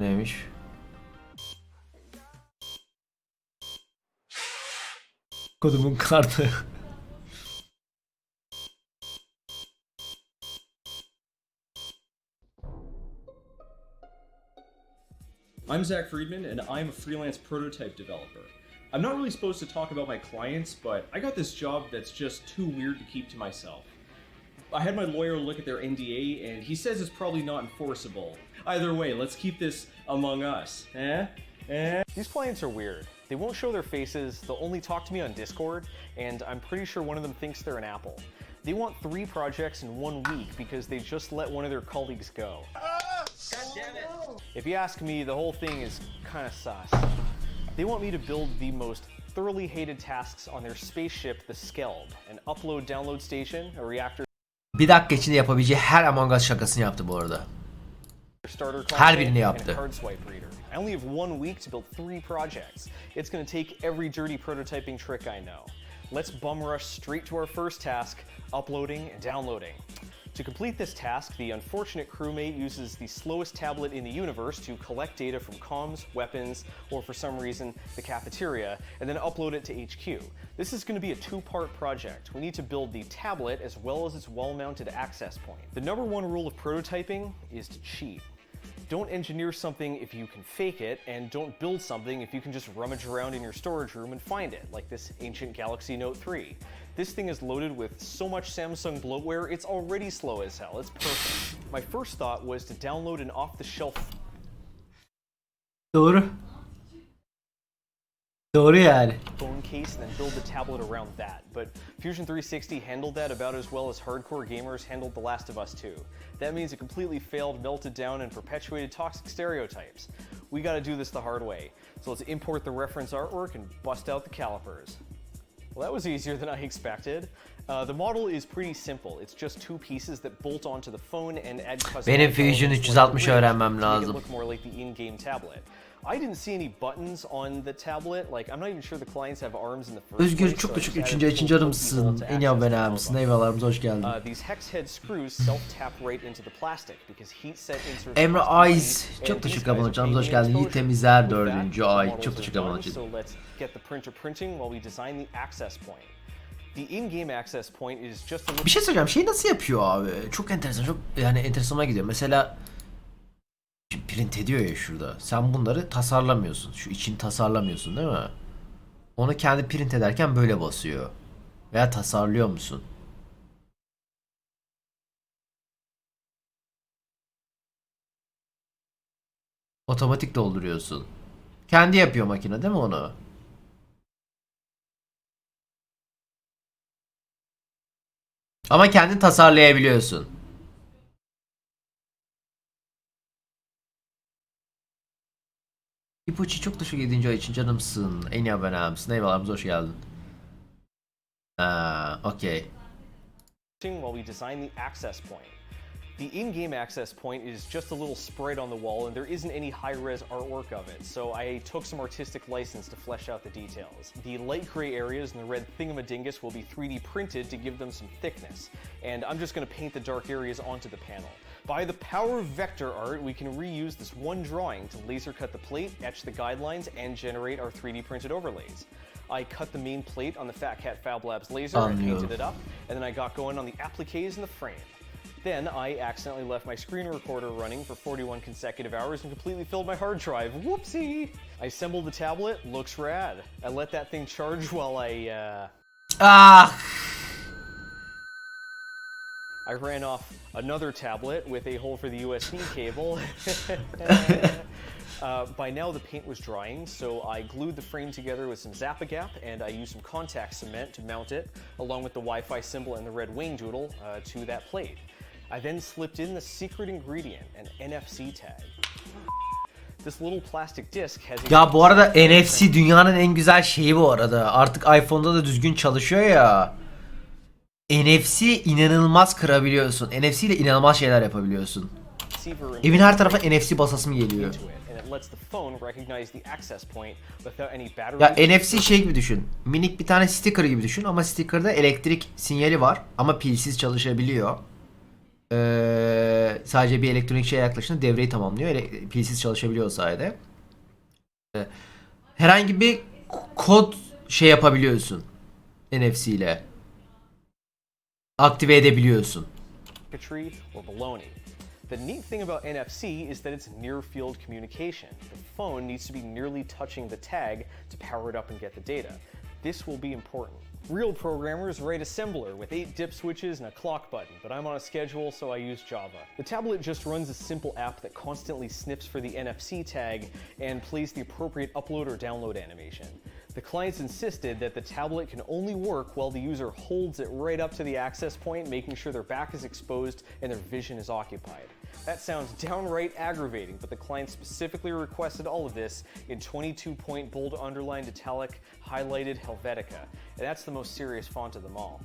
Neymiş? Kodumun kartı. I'm Zach Friedman, and I'm a freelance prototype developer. I'm not really supposed to talk about my clients, but I got this job that's just too weird to keep to myself. I had my lawyer look at their NDA, and he says it's probably not enforceable. Either way, let's keep this among us, eh? These clients are weird. They won't show their faces, they'll only talk to me on Discord, and I'm pretty sure one of them thinks they're an apple. They want 3 projects in 1 week because they just let one of their colleagues go. God damn it. If you ask me, the whole thing is kinda sus. They want me to build the most thoroughly hated tasks on their spaceship, the Skeld, an upload-download station, a reactor Bir dakika içinde yapabileceği her Among Us şakasını yaptı bu arada. Her birini yaptı. I only have 1 week to build 3 projects. It's gonna take every dirty prototyping trick I know. Let's bum rush straight to our first task, uploading and downloading. To complete this task, the unfortunate crewmate uses the slowest tablet in the universe to collect data from comms, weapons, or for some reason, the cafeteria, and then upload it to HQ. This is going to be a 2-part project. We need to build the tablet as well as its wall-mounted access point. The number 1 rule of prototyping is to cheat. Don't engineer something if you can fake it, and don't build something if you can just rummage around in your storage room and find it, like this ancient Galaxy Note 3. This thing is loaded with so much Samsung bloatware, it's already slow as hell. It's perfect. My first thought was to download an off-the-shelf Doğru. Doğru yani. phone case and then build the tablet around that. But Fusion 360 handled that about as well as hardcore gamers handled The Last of Us 2. That means it completely failed, melted down, and perpetuated toxic stereotypes. We gotta do this the hard way. So let's import the reference artwork and bust out the calipers. Well, that was easier than I expected. The model is pretty simple. It's just 2 pieces that bolt onto the phone and add custom Benim Fusion 360 öğrenmem to make it lazım. look more like the in-game tablet. I didn't see any buttons on the tablet. Like, I'm not even sure the clients have arms in the first Özgür place, çok so küçük I just 3. added 3. full adımsın. keyboard to En iyi access abone the mısın? mobile. Eyvallah, hoş geldin. These hex head screws self-tap right into the plastic because heat set inserts Emre must be Ayz clean, çok and teşekkür these ederim. guys are Canımız hoş pain geldin. Yiğit exposure. Temizler With that, 4. the ay. models Çok are teşekkür ederim onun done, için. So let's get the printer printing while we design the access point. The in-game access point is just a Bir şey söyleyeceğim. Şeyi nasıl yapıyor abi? Çok enteresan. Çok yani enteresanıma gidiyor. Mesela print ediyor ya şurada. Sen bunları tasarlamıyorsun. Şu için tasarlamıyorsun değil mi? Onu kendi print ederken böyle basıyor. Veya tasarlıyor musun? Otomatik dolduruyorsun. Kendi yapıyor makine değil mi onu? Ama kendin tasarlayabiliyorsun. İpuçi çok teşekkür 7. ay için canımsın. En iyi abonemsin. Eyvallah, hoş geldin. Okey. while we design the access point. The in-game access point is just a little sprite on the wall, and there isn't any high-res artwork of it, so I took some artistic license to flesh out the details. The light gray areas and the red thingamadingus will be 3D printed to give them some thickness, and I'm just going to paint the dark areas onto the panel. By the power of vector art, we can reuse this one drawing to laser cut the plate, etch the guidelines, and generate our 3D printed overlays. I cut the main plate on the Fat Cat Fab Labs laser and painted it up, and then I got going on the appliques and the frame. Then I accidentally left my screen recorder running for 41 consecutive hours and completely filled my hard drive. Whoopsie! I assembled the tablet, looks rad. I let that thing charge while I ran off another tablet with a hole for the USB cable. By now the paint was drying, so I glued the frame together with some Zap-A-Gap, and I used some contact cement to mount it, along with the Wi-Fi symbol and the red wing doodle, to that plate. I then slipped in the secret ingredient, an NFC tag. This little plastic disc has a... Ya bu arada NFC dünyanın en güzel şeyi bu arada. Artık iPhone'da da düzgün çalışıyor ya. NFC inanılmaz kırabiliyorsun. NFC ile inanılmaz şeyler yapabiliyorsun. Evin her tarafa NFC basasım geliyor. Ya NFC şey gibi düşün. Minik bir tane sticker gibi düşün ama sticker'da elektrik sinyali var ama pilsiz çalışabiliyor. Sadece bir elektronik şeye yaklaşınca devreyi tamamlıyor. Pilsiz çalışabiliyor o sayede. Herhangi bir kod şey yapabiliyorsun. NFC ile. Aktive edebiliyorsun. Or baloney. The neat thing about NFC is that it's near field communication. The phone needs to be nearly touching the tag to power it up and get the data. This will be important. Real programmers write assembler with 8 dip switches and a clock button, but I'm on a schedule, so I use Java. The tablet just runs a simple app that constantly sniffs for the NFC tag and plays the appropriate upload or download animation. The clients insisted that the tablet can only work while the user holds it right up to the access point, making sure their back is exposed and their vision is occupied. That sounds downright aggravating, but the client specifically requested all of this in 22-point bold underlined italic highlighted Helvetica, and that's the most serious font of them all.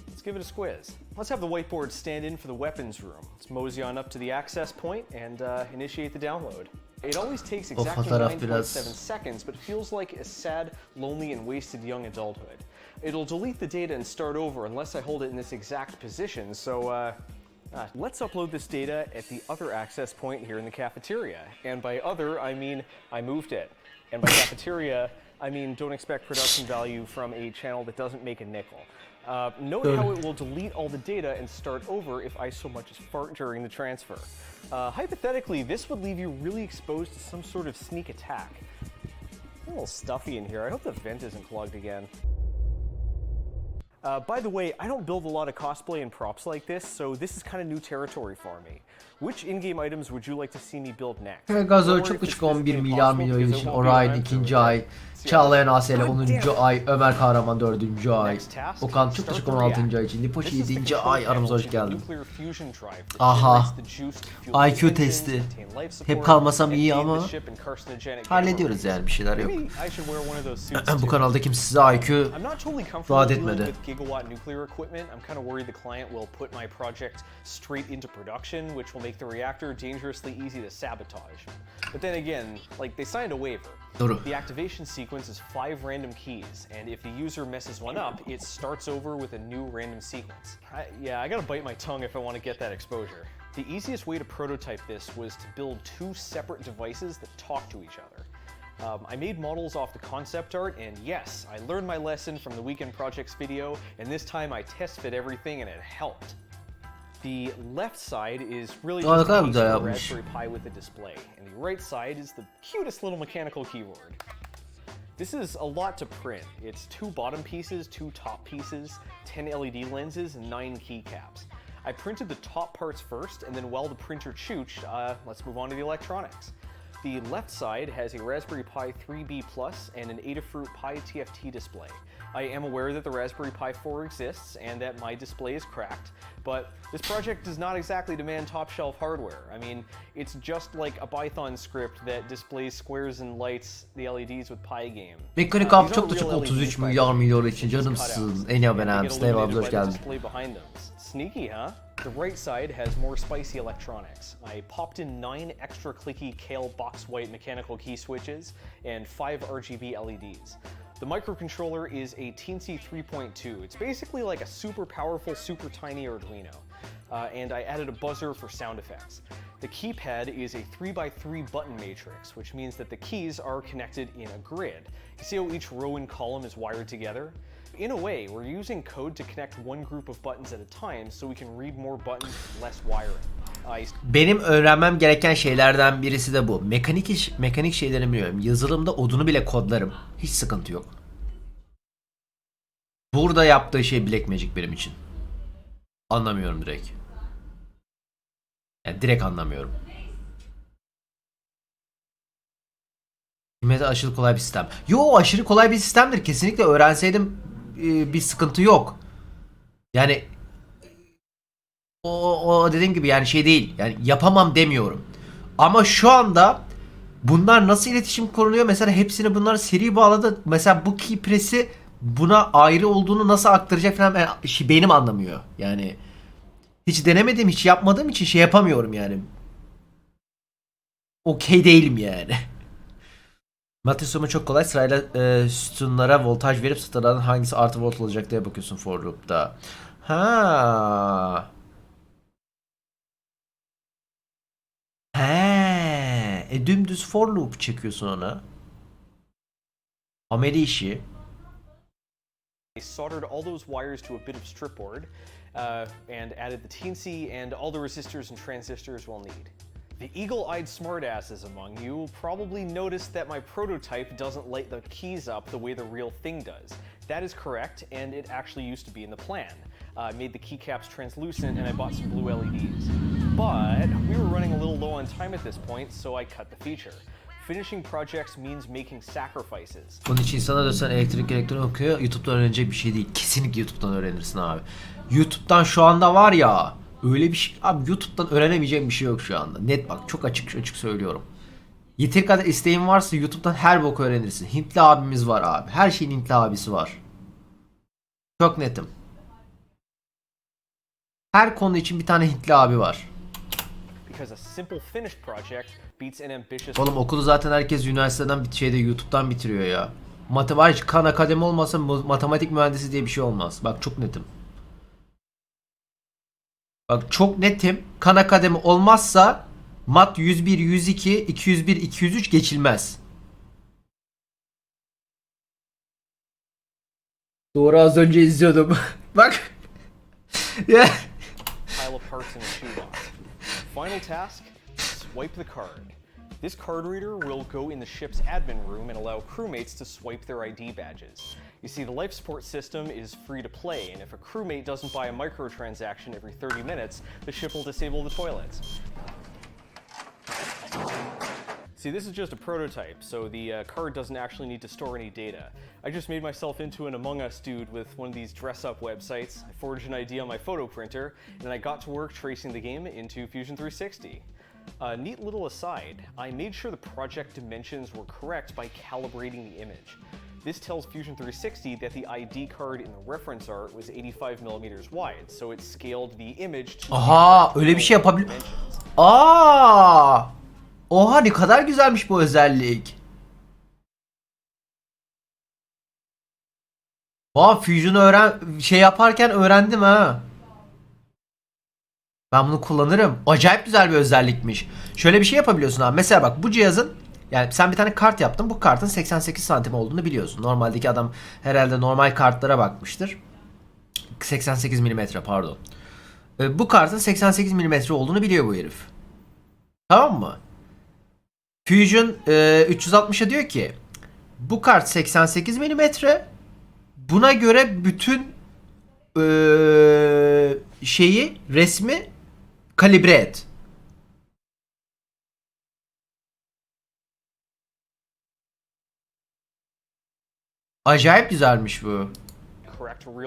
Let's give it a squiz. Let's have the whiteboard stand in for the weapons room. Let's mosey on up to the access point and initiate the download. It always takes exactly 9.7 seconds, but feels like a sad, lonely, and wasted young adulthood. It'll delete the data and start over unless I hold it in this exact position, so let's upload this data at the other access point here in the cafeteria. And by other, I mean I moved it. And by cafeteria, I mean don't expect production value from a channel that doesn't make a nickel. Note how it will delete all the data and start over if I so much as fart during the transfer. Hypothetically, this would leave you really exposed to some sort of sneak attack. A little stuffy in here. I hope the vent isn't clogged again. By the way, I don't build a lot of cosplay and props like this, so this is kind of new territory for me. Which in-game items would you like to see me build next? Gazo çok küçük 11 milyar milyon için Orion 2. ay, Çağlayan Asel 10. ay, Ömer Kahraman 4. ay, Okan çok küçük 16. ay için, Lipoş 7. ay, aramıza hoş geldin. Aha, IQ testi. Hep kalmasam iyi ama hallediyoruz yani, bir şeyler yok. Bu kanalda kimse size IQ vaat etmedi. Make the reactor dangerously easy to sabotage. But then again, like, they signed a waiver. Doğru. The activation sequence is 5 random keys, and if the user messes one up, it starts over with a new random sequence. I gotta bite my tongue if I want to get that exposure. The easiest way to prototype this was to build 2 separate devices that talk to each other. I made models off the concept art, and yes, I learned my lesson from the Weekend Projects video, and this time I test fit everything and it helped. The left side is really just a piece of Raspberry Pi with a display, and the right side is the cutest little mechanical keyboard. This is a lot to print. It's 2 bottom pieces, 2 top pieces, 10 LED lenses, and 9 keycaps. I printed the top parts first, and then while the printer chooched, let's move on to the electronics. The left side has a Raspberry Pi 3B Plus and an Adafruit Pi TFT display. I am aware that the Raspberry Pi 4 exists and that my display is cracked, but this project does not exactly demand top-shelf hardware. I mean, it's just like a Python script that displays squares and lights the LEDs with PyGame. Mekanik abi çok da çok 33 milyar milyon için canımsın. En iyi abonem. Stay abi, hoş geldin. Sneaky, huh? The right side has more spicy electronics. I popped in 9 extra clicky Kale box white mechanical key switches and 5 RGB LEDs. The microcontroller is a teensy 3.2. It's basically like a super powerful, super tiny Arduino. And I added a buzzer for sound effects. The keypad is a 3x3 button matrix, which means that the keys are connected in a grid. You see how each row and column is wired together? In a way, we're using code to connect one group of buttons at a time so we can read more buttons with less wiring. Benim öğrenmem gereken şeylerden birisi de bu. Mekanik şeyleri biliyorum. Yazılımda odunu bile kodlarım. Hiç sıkıntı yok. Burada yaptığı şey Blackmagic benim için. Anlamıyorum direkt. Yani direkt anlamıyorum. Hizmete aşırı kolay bir sistem. Yo, aşırı kolay bir sistemdir. Kesinlikle öğrenseydim bir sıkıntı yok. Yani o dediğim gibi yani şey değil. Yani yapamam demiyorum. Ama şu anda bunlar nasıl iletişim kurunuyor? Mesela hepsini bunlar seri bağladı. Mesela bu key press'i buna ayrı olduğunu nasıl aktaracak falan beynim anlamıyor. Yani hiç denemedim, hiç yapmadığım için şey yapamıyorum yani. Okey değilim yani. Matrisoma çok kolay. Sırayla sütunlara voltaj verip sıradan hangisi artı volt olacak diye bakıyorsun for loop'ta. Ha. He, dümdüz for loop çekiyorsun ona. Ameli işi. I soldered all those wires to a bit of strip board and added the teensy and all the resistors and transistors we'll need. The eagle-eyed smartasses among you will probably notice that my prototype doesn't light the keys up the way the real thing does. That is correct, and it actually used to be in the plan. I made the keycaps translucent and I bought some blue LEDs. But we were running a little low on time at this point, so I cut the feature. Finishing projects means making sacrifices. Bunun için sana dönsen elektrik okuyor. YouTube'dan öğrenecek bir şey değil. Kesinlikle YouTube'dan öğrenirsin abi. YouTube'dan şu anda var ya, öyle bir şey. Abi YouTube'dan öğrenemeyeceğim bir şey yok şu anda. Net bak, çok açık söylüyorum. Yeteri kadar isteğin varsa YouTube'dan her bok öğrenirsin. Hintli abimiz var abi. Her şeyin Hintli abisi var. Çok netim. Her konu için bir tane Hintli abi var. Because a simple finished project beats an ambitious. Oğlum okulu zaten herkes üniversiteden YouTube'dan bitiriyor ya. Matematik kan akademi olmasa matematik mühendisi diye bir şey olmaz. Bak çok netim. Bak çok netim. Kan akademi olmazsa mat 101, 102, 201, 203 geçilmez. Doğru, az önce izliyordum. Bak. Pile of parts in a shoebox. Final task, swipe the card. This card reader will go in the ship's admin room and allow crewmates to swipe their ID badges. You see, the life support system is free to play, and if a crewmate doesn't buy a microtransaction every 30 minutes, the ship will disable the toilets. See, this is just a prototype, so the card doesn't actually need to store any data. I just made myself into an Among Us dude with one of these dress-up websites. I forged an ID on my photo printer, and I got to work tracing the game into Fusion 360. Neat little aside, I made sure the project dimensions were correct by calibrating the image. This tells Fusion 360 that the ID card in the reference art was 85 millimeters wide, so it scaled the image to Aha, öyle bir şey yapabiliyor. Aa! Oha, ne kadar güzelmiş bu özellik. Fusion'u yaparken öğrendim ha. Ben bunu kullanırım. Acayip güzel bir özellikmiş. Şöyle bir şey yapabiliyorsun abi. Mesela bak, bu cihazın, yani sen bir tane kart yaptın. Bu kartın 88 santim olduğunu biliyorsun. Normaldeki adam herhalde normal kartlara bakmıştır. 88 milimetre, pardon. Bu kartın 88 milimetre olduğunu biliyor bu herif. Tamam mı? Fusion 360'a diyor ki bu kart 88 milimetre. Buna göre bütün resmi kalibre et. Acayip güzelmiş bu.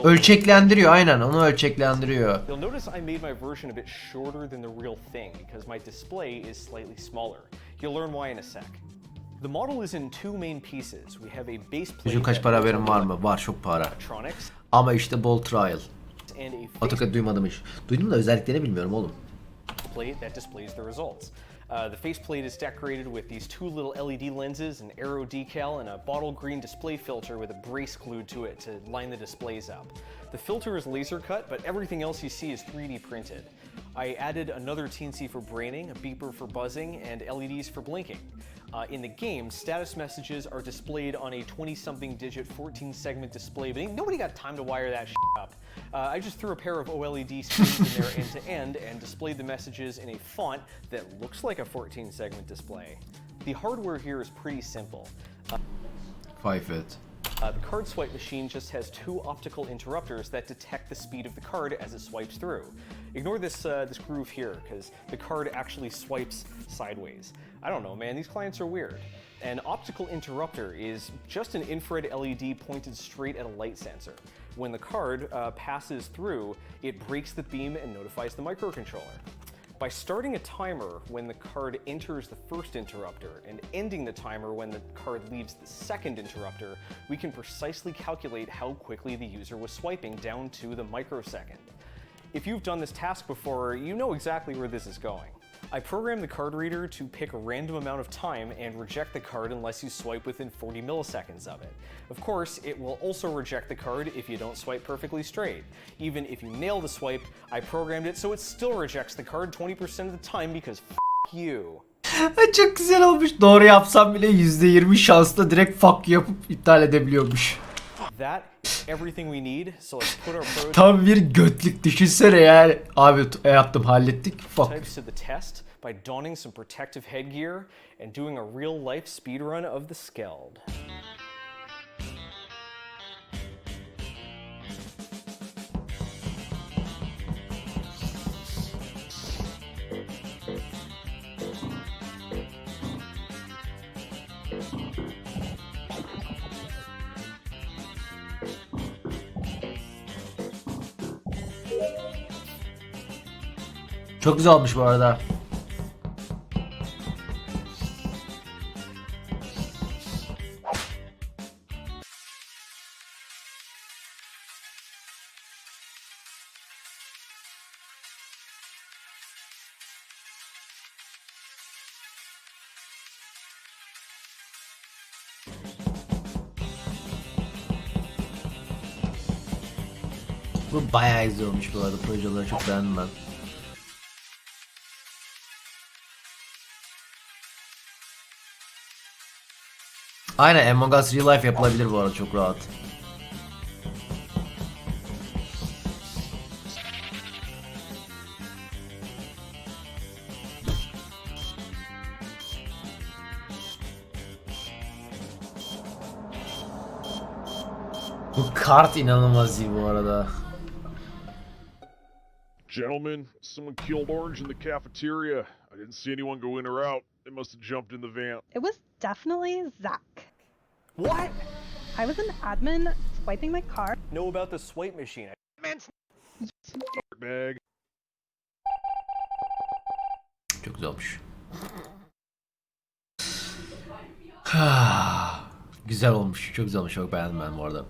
Ölçeklendiriyor, aynen, onu ölçeklendiriyor. You'll notice I made my version a bit shorter than the real thing because my display is slightly smaller. You'll learn why in a sec. The model is in two main pieces. We have a base plate. Çocuğun kaç para haberin var mı? Var, çok para. Ama işte bol trial. AutoCAD duymadım hiç. Duydum da özelliklerini bilmiyorum oğlum. Plate that displays the results. The faceplate is decorated with these two little LED lenses, an arrow decal, and a bottle green display filter with a brace glued to it to line the displays up. The filter is laser cut, but everything else you see is 3D printed. I added another teensy for braining, a beeper for buzzing, and LEDs for blinking. In the game, status messages are displayed on a 20-something digit 14-segment display, but nobody got time to wire that shit up. I just threw a pair of OLED screens in there end-to-end and displayed the messages in a font that looks like a 14-segment display. The hardware here is pretty simple. 5-bit. The card swipe machine just has two optical interrupters that detect the speed of the card as it swipes through. Ignore this groove here, because the card actually swipes sideways. I don't know, man, these clients are weird. An optical interrupter is just an infrared LED pointed straight at a light sensor. When the card passes through, it breaks the beam and notifies the microcontroller. By starting a timer when the card enters the first interrupter and ending the timer when the card leaves the second interrupter, we can precisely calculate how quickly the user was swiping down to the microsecond. If you've done this task before, you know exactly where this is going. I programmed the card reader to pick a random amount of time and reject the card unless you swipe within 40 milliseconds of it. Of course, it will also reject the card if you don't swipe perfectly straight. Even if you nail the swipe, I programmed it so it still rejects the card 20% of the time because f fuck you. Çok güzel olmuş. Doğru yapsam bile %20 şansla direkt fuck yapıp iptal edebiliyormuş. That is everything we need, so let's put our prototypes Tam bir götlük düşünsene yani. Abi yaptım hallettik. Fuck. to the test by donning some protective headgear and doing a real life speedrun of the Skeld. Çok güzel olmuş bu arada. Bu bayağı güzel olmuş bu arada. Projeleri çok beğendim ben. Aynen, Among Us Real Life yapılabilir bu arada çok rahat. Bu kart inanılmaz iyi bu arada. Gentlemen, someone killed Orange in the cafeteria. I didn't see anyone go in or out. They must have jumped in the van. It was definitely Zach. What? I was an admin swiping my card. Know about the swipe machine. Bag. Çok güzel olmuş. Güzel olmuş. Çok güzel olmuş. Çok beğendim ben bu arada.